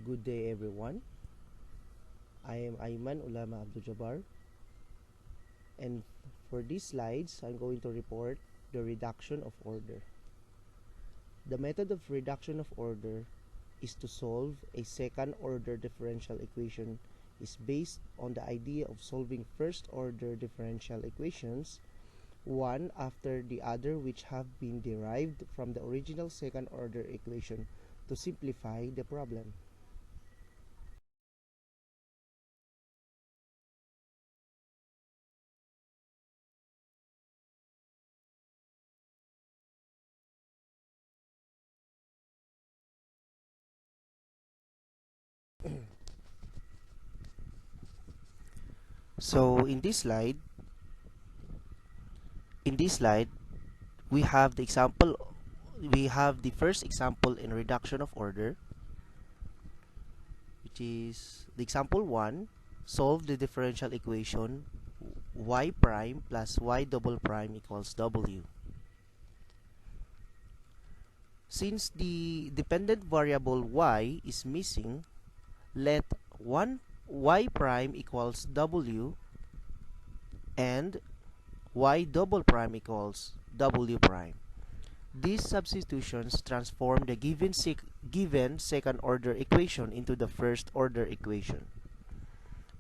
Good day everyone. I am Ayman Ulama Abdul Jabbar, and for these slides I'm going to report the reduction of order. The method of reduction of order is to solve a second order differential equation is based on the idea of solving first order differential equations one after the other which have been derived from the original second order equation to simplify the problem. So in this slide we have the first example in reduction of order, which is the example 1. Solve the differential equation y prime plus y double prime equals w. Since the dependent variable y is missing, let 1 y prime equals w and y double prime equals w prime. These substitutions transform the given second order equation into the first order equation.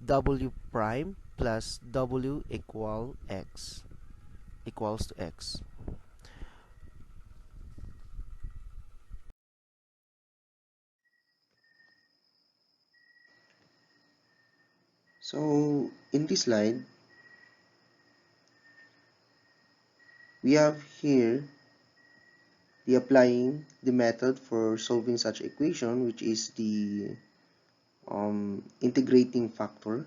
W prime plus W equals to X. So in this slide, we have here the applying the method for solving such equation, which is the integrating factor.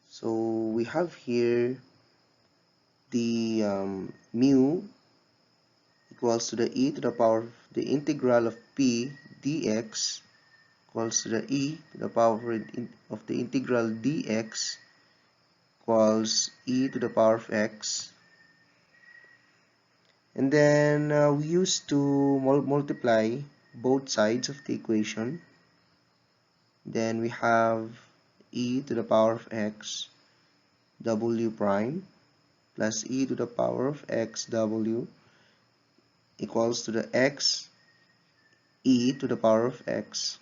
So we have here the mu equals to the e to the power of the integral of p dx equals to the e to the power of the integral dx equals e to the power of x. And then we used to multiply both sides of the equation. Then we have e to the power of x w prime plus e to the power of x w equals to the x e to the power of x.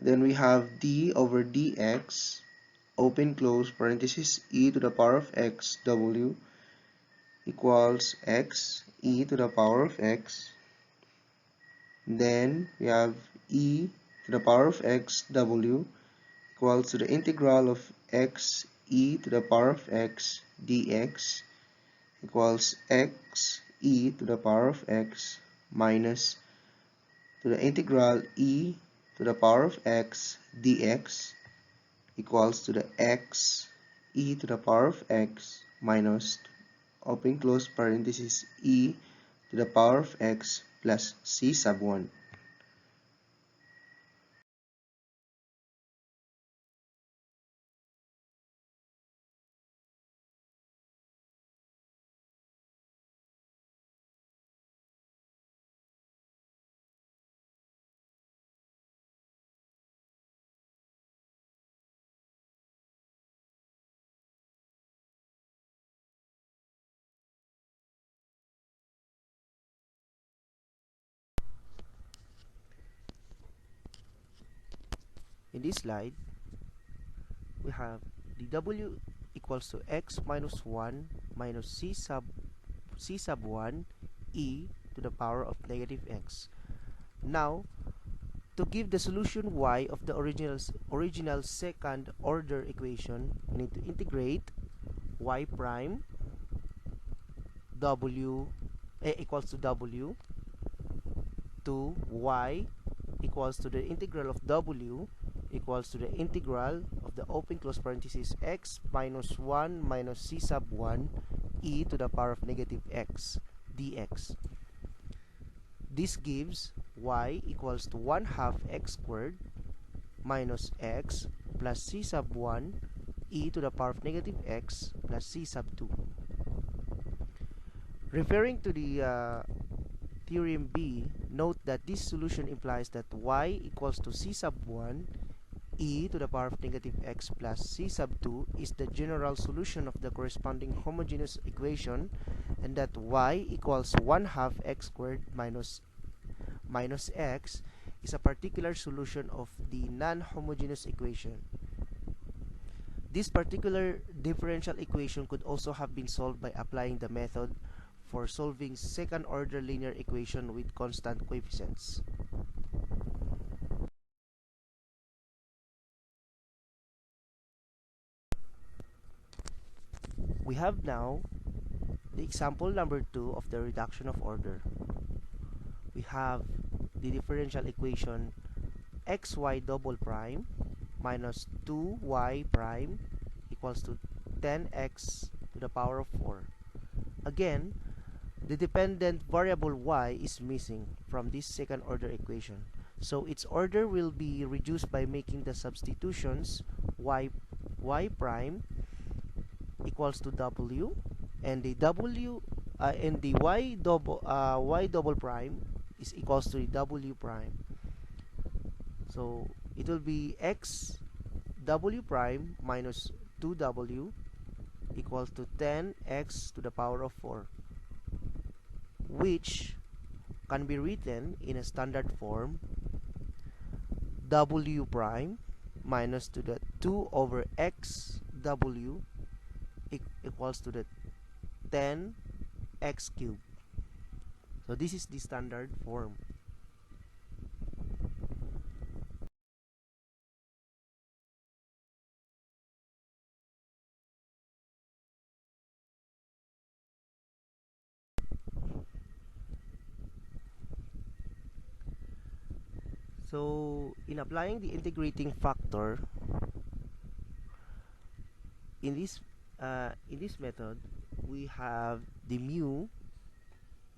Then we have d over dx open close parenthesis e to the power of x w equals x e to the power of x. Then we have e to the power of x w equals to the integral of x e to the power of x dx equals x e to the power of x minus to the integral e to the power of x dx equals to the x e to the power of x minus open close parenthesis e to the power of x plus c sub 1. In this slide, we have the W equals to x minus 1 minus c sub 1 e to the power of negative x. Now, to give the solution y of the original second order equation, we need to integrate y prime w equals to w to y equals to the integral of w equals to the integral of the open close parenthesis x minus 1 minus c sub 1 e to the power of negative x dx. This gives y equals to 1 half x squared minus x plus c sub 1 e to the power of negative x plus c sub 2. Referring to the theorem B, note that this solution implies that y equals to c sub 1 e to the power of negative x plus c sub 2 is the general solution of the corresponding homogeneous equation, and that y equals 1 half x squared minus x is a particular solution of the non-homogeneous equation. This particular differential equation could also have been solved by applying the method for solving second-order linear equation with constant coefficients. We have now the example number 2 of the reduction of order. We have the differential equation xy double prime minus 2y prime equals to 10x to the power of 4. Again, the dependent variable y is missing from this second order equation. So its order will be reduced by making the substitutions y prime equals to w, and the y double prime is equals to w prime. So it will be x w prime minus 2w equals to 10x to the power of 4, which can be written in a standard form w prime minus to the 2 over x w equals to the 10x cubed. So this is the standard form. So in applying the integrating factor in this method, we have the mu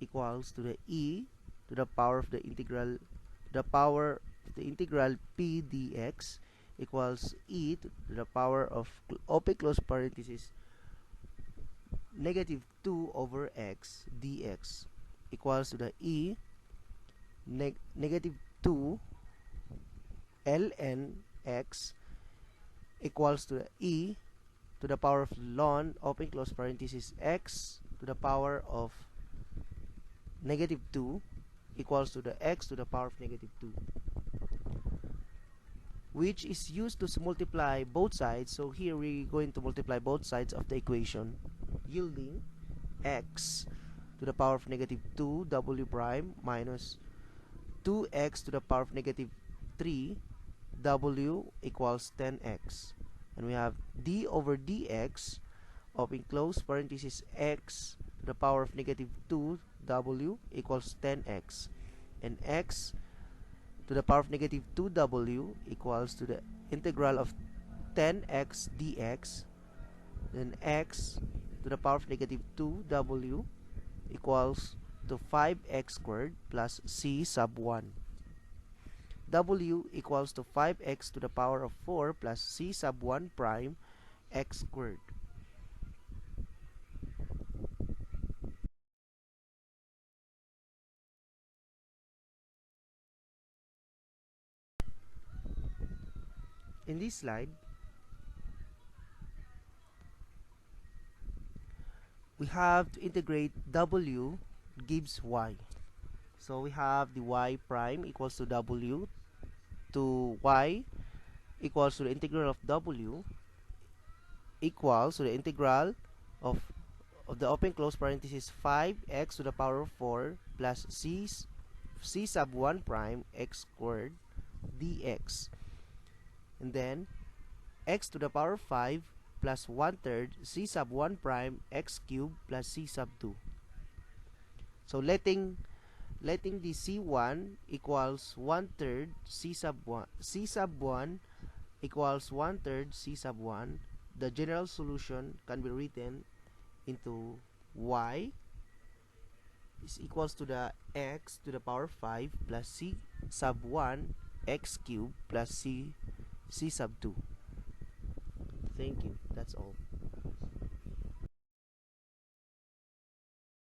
equals to the e to the power of the integral p dx equals e to the power of open close parenthesis negative 2 over x dx equals to the e negative 2 ln x equals to the e to the power of ln open close parenthesis x to the power of negative 2 equals to the x to the power of negative 2, which is used to multiply both sides. So here we're going to multiply both sides of the equation, yielding x to the power of negative 2 w prime minus 2x to the power of negative 3 w equals 10x, and we have d over dx open close parenthesis x to the power of negative 2 w equals 10x, and x to the power of negative 2w equals to the integral of 10x dx, then x to the power of negative 2w equals to 5x squared plus c sub 1. W equals to 5x to the power of 4 plus c sub 1 prime x squared. In this slide, we have to integrate w gives y. So we have the y prime equals to w to y equals to the integral of w equals to the integral of the open close parenthesis 5x to the power of 4 plus c sub 1 prime x squared dx, and then x to the power of 5 plus 1/3 c sub 1 prime x cubed plus c sub 2. So letting the c1 equals 1/3 c sub 1 equals 1/3 c sub 1, the general solution can be written into y is equals to the x to the power 5 plus c sub 1 x cubed plus c sub 2. Thank you. That's all.